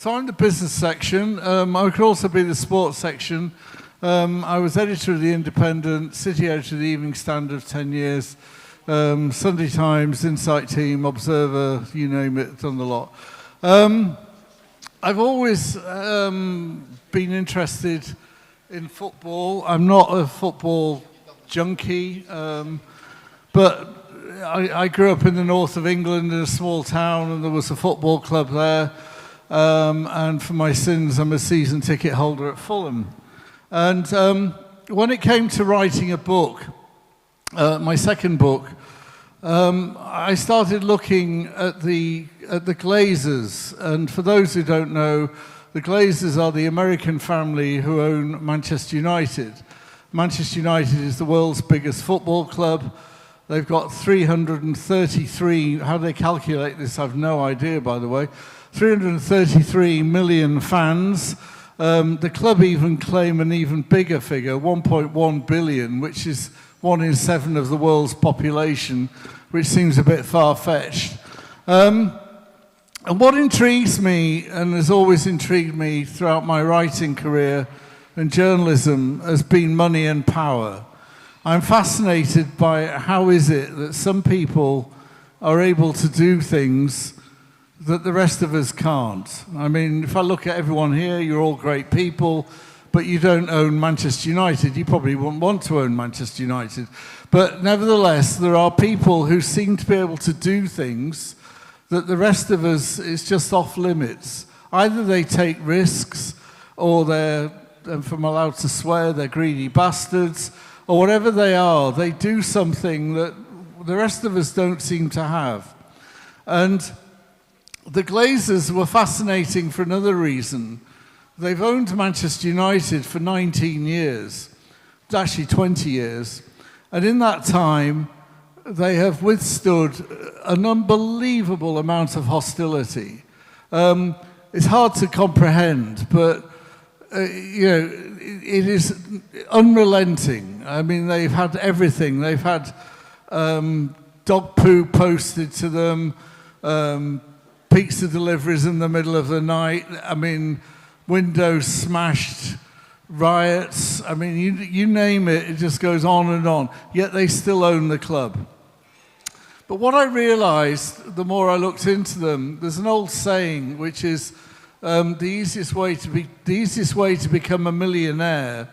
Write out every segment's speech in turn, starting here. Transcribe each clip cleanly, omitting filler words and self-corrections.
So I'm the business section. I could also be the sports section. I was editor of The Independent, city editor of the Evening Standard for 10 years, Sunday Times, Insight Team, Observer, you name it, done the lot. I've always been interested in football. I'm not a football junkie, but I grew up in the north of England in a small town, and there was a football club there. And for my sins, I'm a season ticket holder at Fulham. And when it came to writing a book, my second book, I started looking at the Glazers. And for those who don't know, the Glazers are the American family who own Manchester United. Manchester United is the world's biggest football club. They've got 333, how they calculate this, I've no idea, by the way, 333 million fans. The club even claim an even bigger figure, 1.1 billion, which is 1 in 7 of the world's population, which seems a bit far-fetched. And what intrigues me, and has always intrigued me throughout my writing career and journalism, has been money and power. I'm fascinated by how is it that some people are able to do things that the rest of us can't. I mean, if I look at everyone here, you're all great people, but you don't own Manchester United. You probably wouldn't want to own Manchester United. But nevertheless, there are people who seem to be able to do things that the rest of us is just off limits. Either they take risks, or they're, if I'm allowed to swear, they're greedy bastards, or whatever they are, they do something that the rest of us don't seem to have. And the Glazers were fascinating for another reason. They've owned Manchester United for 19 years, actually 20 years, and in that time they have withstood an unbelievable amount of hostility. It's hard to comprehend, but it is unrelenting. I mean, they've had everything. They've had dog poo posted to them, pizza deliveries in the middle of the night. I mean, windows smashed, riots. I mean, you name it, it just goes on and on. Yet they still own the club. But what I realized, the more I looked into them, there's an old saying which is the easiest way to become a millionaire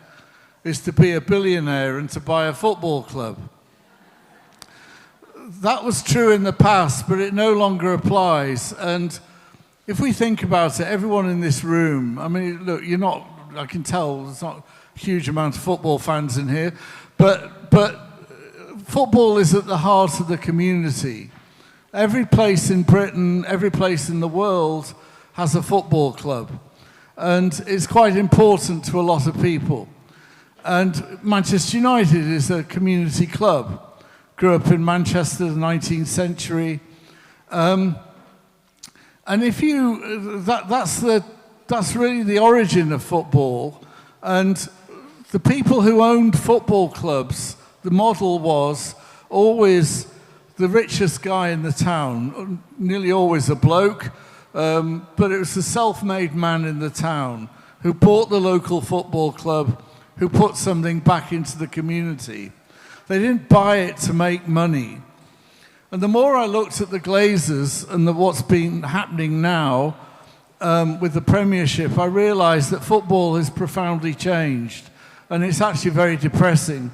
is to be a billionaire and to buy a football club. That was true in the past, but it no longer applies. And if we think about it, everyone in this room, I mean, look, you're not, I can tell there's not a huge amount of football fans in here, but football is at the heart of the community. Every place in Britain, every place in the world has a football club. And it's quite important to a lot of people. And Manchester United is a community club. Grew up in Manchester, the 19th century. And if you, that's really the origin of football. And the people who owned football clubs, the model was always the richest guy in the town, nearly always a bloke, but it was the self-made man in the town who bought the local football club, who put something back into the community. They didn't buy it to make money. And the more I looked at the Glazers and what's been happening now with the Premiership, I realized that football has profoundly changed. And it's actually very depressing.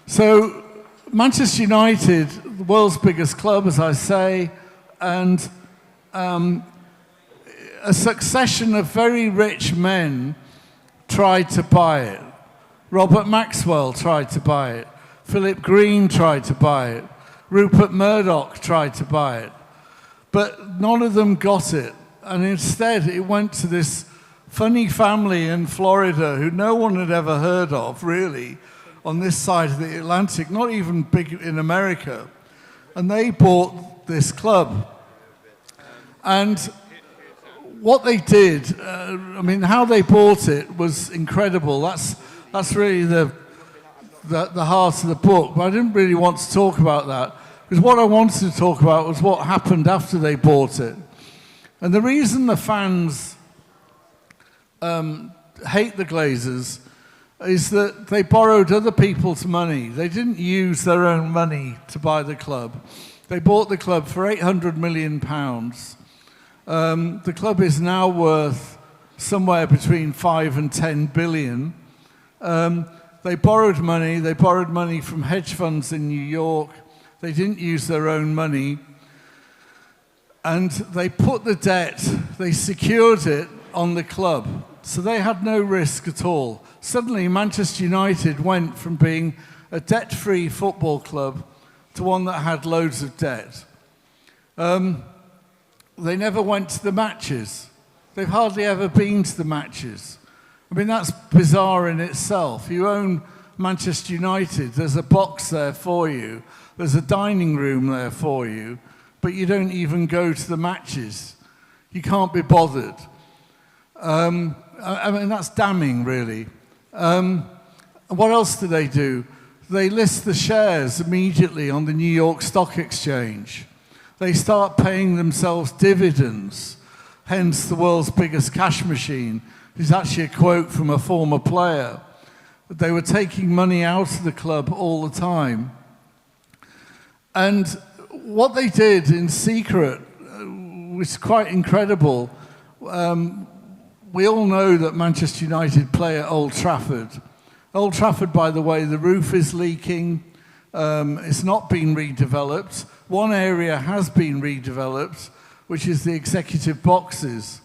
So Manchester United, the world's biggest club, as I say, and a succession of very rich men tried to buy it. Robert Maxwell tried to buy it. Philip Green tried to buy it. Rupert Murdoch tried to buy it. But none of them got it. And instead, it went to this funny family in Florida who no one had ever heard of, really, on this side of the Atlantic, not even big in America. And they bought this club. And what they did, I mean, how they bought it was incredible. That's really the heart of the book, but I didn't really want to talk about that, because what I wanted to talk about was what happened after they bought it. And the reason the fans hate the Glazers is that they borrowed other people's money. They didn't use their own money to buy the club. They bought the club for £800 million. The club is now worth somewhere between 5 and 10 billion. They borrowed money from hedge funds in New York. They didn't use their own money. And they put the debt, they secured it on the club. So they had no risk at all. Suddenly, Manchester United went from being a debt-free football club to one that had loads of debt. They never went to the matches. They've hardly ever been to the matches. I mean, that's bizarre in itself. You own Manchester United, there's a box there for you, there's a dining room there for you, but you don't even go to the matches. You can't be bothered. I mean, that's damning, really. What else do? They list the shares immediately on the New York Stock Exchange. They start paying themselves dividends, hence the world's biggest cash machine. It's actually a quote from a former player. They were taking money out of the club all the time. And what they did in secret was quite incredible. We all know that Manchester United play at Old Trafford. Old Trafford, by the way, the roof is leaking. It's not been redeveloped. One area has been redeveloped, which is the executive boxes.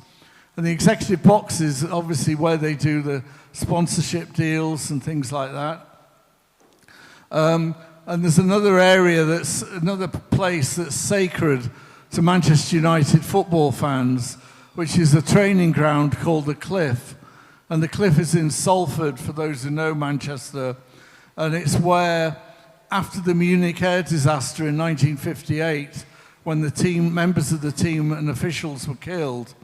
And the executive boxes, obviously, where they do the sponsorship deals and things like that. And there's another area another place that's sacred to Manchester United football fans, which is a training ground called the Cliff. And the Cliff is in Salford, for those who know Manchester. And it's where, after the Munich air disaster in 1958, when the members of the team and officials were killed,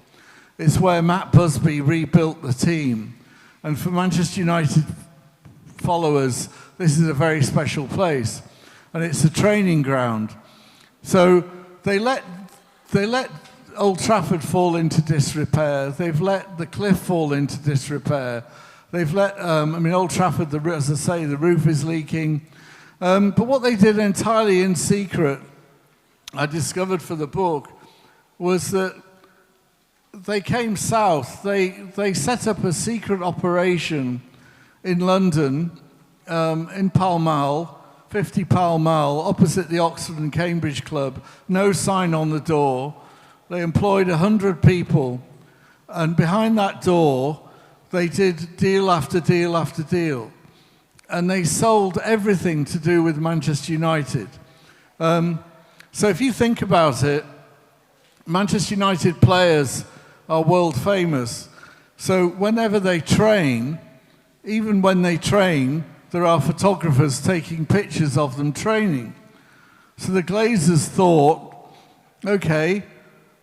it's where Matt Busby rebuilt the team. And for Manchester United followers, this is a very special place. And it's a training ground. So they let Old Trafford fall into disrepair. They've let the Cliff fall into disrepair. They've let, Old Trafford, as I say, the roof is leaking. But what they did entirely in secret, I discovered for the book, was that they came south. They set up a secret operation in London, in Pall Mall, 50 Pall Mall, opposite the Oxford and Cambridge Club. No sign on the door. They employed 100 people, and behind that door, they did deal after deal after deal. And they sold everything to do with Manchester United. So if you think about it, Manchester United players are world famous. So whenever they train, even when they train, there are photographers taking pictures of them training. So the Glazers thought, okay,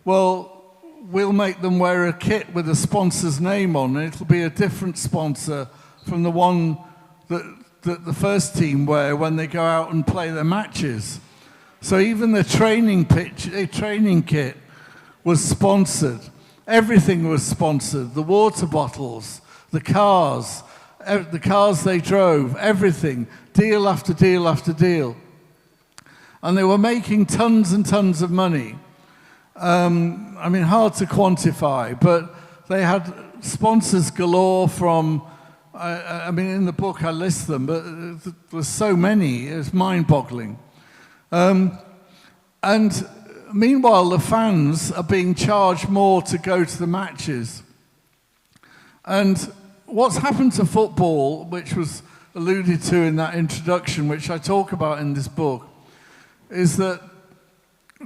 well, we'll make them wear a kit with a sponsor's name on, and it'll be a different sponsor from the one that the first team wear when they go out and play their matches. So even the training kit was sponsored. Everything was sponsored. The water bottles, the cars they drove, everything. Deal after deal after deal. And they were making tons and tons of money. Hard to quantify, but they had sponsors galore from, in the book I list them, but there's so many, it's mind-boggling. And meanwhile, the fans are being charged more to go to the matches. And what's happened to football, which was alluded to in that introduction, which I talk about in this book, is that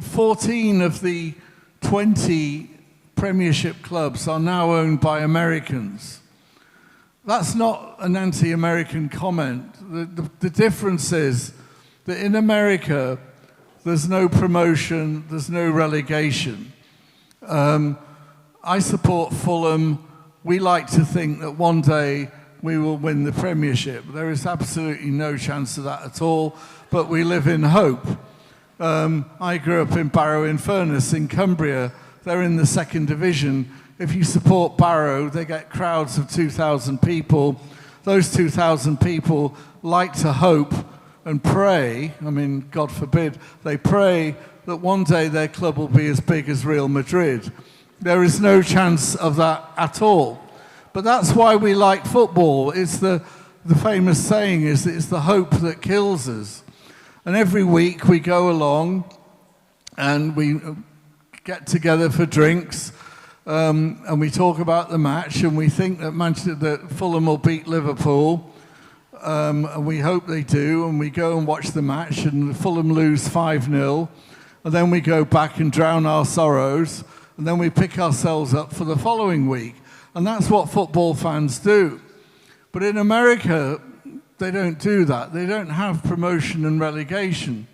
14 of the 20 Premiership clubs are now owned by Americans. That's not an anti-American comment. The difference is that in America, there's no promotion, there's no relegation. I support Fulham. We like to think that one day we will win the Premiership. There is absolutely no chance of that at all, but we live in hope. I grew up in Barrow-in-Furness in Cumbria. they're in the second division. If you support Barrow, they get crowds of 2,000 people. Those 2,000 people like to hope and pray, I mean, God forbid, they pray that one day their club will be as big as Real Madrid. There is no chance of that at all. But that's why we like football. It's the famous saying is that it's the hope that kills us. And every week we go along and we get together for drinks and we talk about the match and we think that Fulham will beat Liverpool. And we hope they do, and we go and watch the match and Fulham lose 5-0. And then we go back and drown our sorrows, and then we pick ourselves up for the following week. And that's what football fans do. But in America, they don't do that. They don't have promotion and relegation.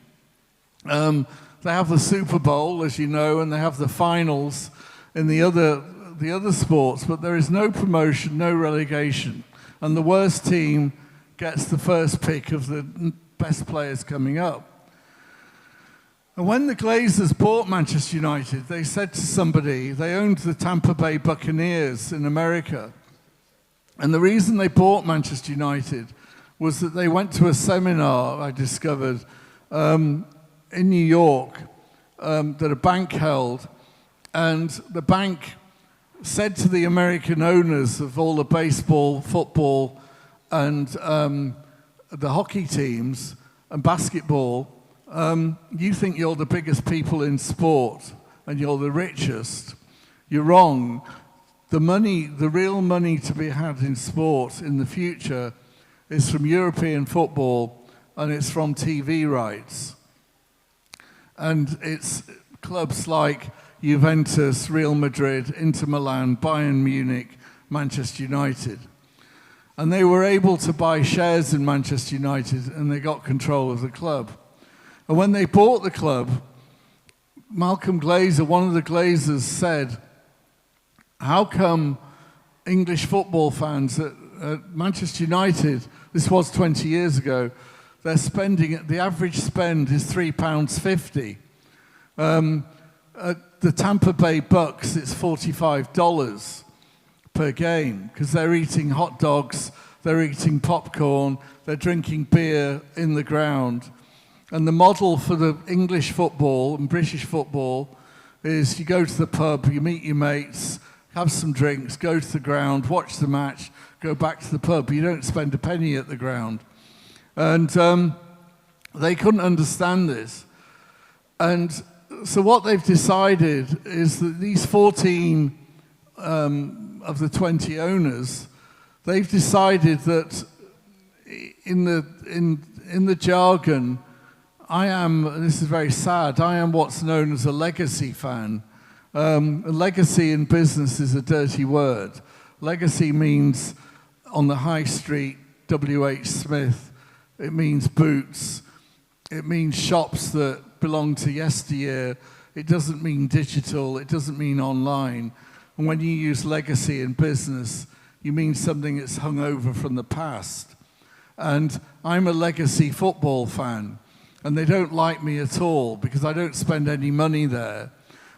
They have the Super Bowl, as you know, and they have the finals in the other sports, but there is no promotion, no relegation. And the worst team gets the first pick of the best players coming up. And when the Glazers bought Manchester United, they said to somebody, they owned the Tampa Bay Buccaneers in America. And the reason they bought Manchester United was that they went to a seminar, I discovered, in New York, that a bank held. And the bank said to the American owners of all the baseball, football, and the hockey teams and basketball, you think you're the biggest people in sport and you're the richest. You're wrong. The real money to be had in sport in the future is from European football and it's from TV rights. And it's clubs like Juventus, Real Madrid, Inter Milan, Bayern Munich, Manchester United. And they were able to buy shares in Manchester United and they got control of the club. And when they bought the club, Malcolm Glazer, one of the Glazers, said, how come English football fans at Manchester United, this was 20 years ago, they're spending, the average spend is £3.50. At the Tampa Bay Bucks, it's $45 per game, because they're eating hot dogs, they're eating popcorn, they're drinking beer in the ground. And the model for the English football and British football is you go to the pub, you meet your mates, have some drinks, go to the ground, watch the match, go back to the pub. You don't spend a penny at the ground. And they couldn't understand this. And so what they've decided is that these 14 of the 20 owners, they've decided that in the jargon, I am, and this is very sad, I am what's known as a legacy fan. A legacy in business is a dirty word. Legacy means on the high street, W.H. Smith. It means boots. It means shops that belong to yesteryear. It doesn't mean digital. It doesn't mean online. And when you use legacy in business, you mean something that's hung over from the past. And I'm a legacy football fan. And they don't like me at all because I don't spend any money there.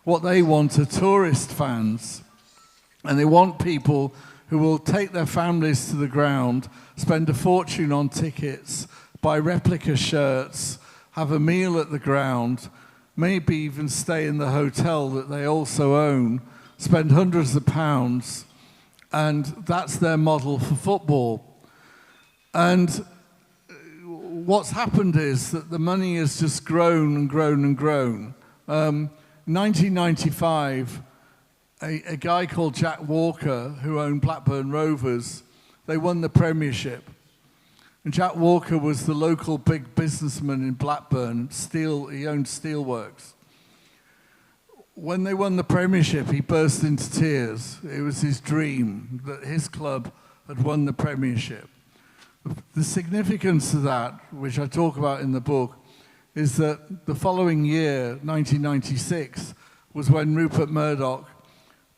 What they want are tourist fans. And they want people who will take their families to the ground, spend a fortune on tickets, buy replica shirts, have a meal at the ground, maybe even stay in the hotel that they also own, spend hundreds of pounds, and that's their model for football. And what's happened is that the money has just grown and grown and grown. 1995, a guy called Jack Walker, who owned Blackburn Rovers, they won the Premiership. And Jack Walker was the local big businessman in Blackburn. He owned steelworks. When they won the Premiership, he burst into tears. It was his dream that his club had won the Premiership. The significance of that, which I talk about in the book, is that the following year, 1996, was when Rupert Murdoch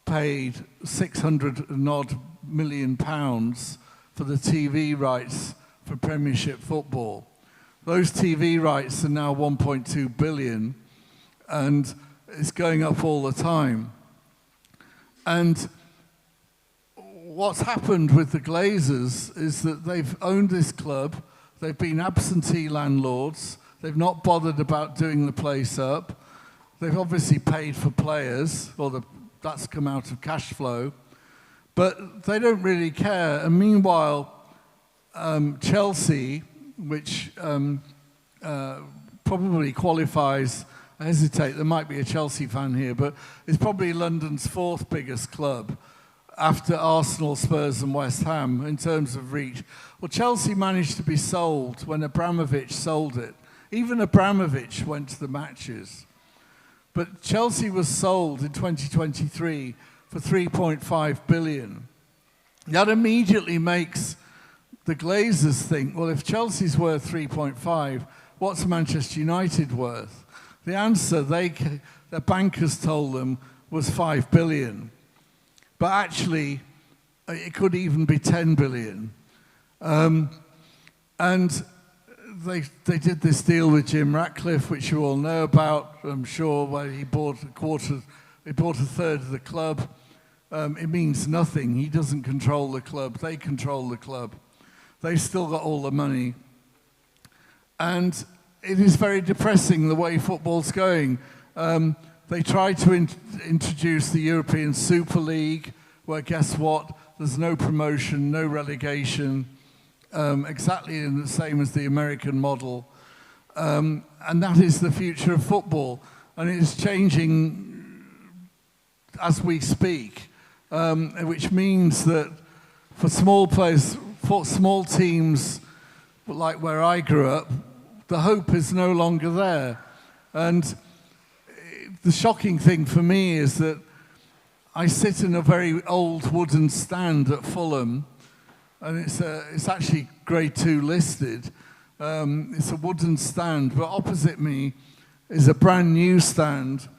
paid £600 million for the TV rights for Premiership football. Those TV rights are now 1.2 billion, and it's going up all the time. And what's happened with the Glazers is that they've owned this club, they've been absentee landlords, they've not bothered about doing the place up, they've obviously paid for players, that's come out of cash flow, but they don't really care. And meanwhile, Chelsea, which probably qualifies, I hesitate, there might be a Chelsea fan here, but it's probably London's fourth biggest club after Arsenal, Spurs and West Ham in terms of reach. Well, Chelsea managed to be sold when Abramovich sold it. Even Abramovich went to the matches. But Chelsea was sold in 2023 for 3.5 billion. That immediately makes the Glazers think, well, if Chelsea's worth 3.5, what's Manchester United worth? The answer the bankers told them was 5 billion. But actually, it could even be 10 billion. And they did this deal with Jim Ratcliffe, which you all know about, I'm sure, where he bought a third of the club. It means nothing. He doesn't control the club. They control the club. They've still got all the money. And it is very depressing the way football's going. They tried to introduce the European Super League, where guess what? There's no promotion, no relegation, exactly the same as the American model. And that is the future of football. And it is changing as we speak, which means that for small players, for small teams like where I grew up, the hope is no longer there. And the shocking thing for me is that I sit in a very old wooden stand at Fulham, and it's actually grade 2 listed. It's a wooden stand, but opposite me is a brand new stand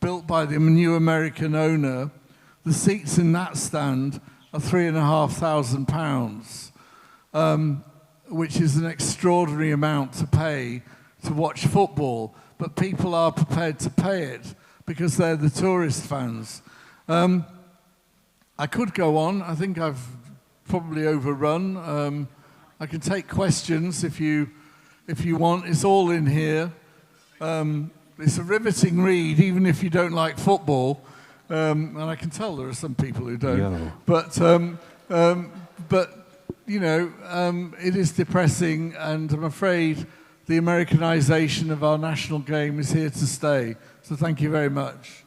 built by the new American owner. The seats in that stand are £3,500, which is an extraordinary amount to pay to watch football. But people are prepared to pay it because they're the tourist fans. I could go on. I think I've probably overrun. I can take questions if you want. It's all in here. It's a riveting read, even if you don't like football. And I can tell there are some people who don't. Yeah. But you know, it is depressing, and I'm afraid the Americanisation of our national game is here to stay. So thank you very much.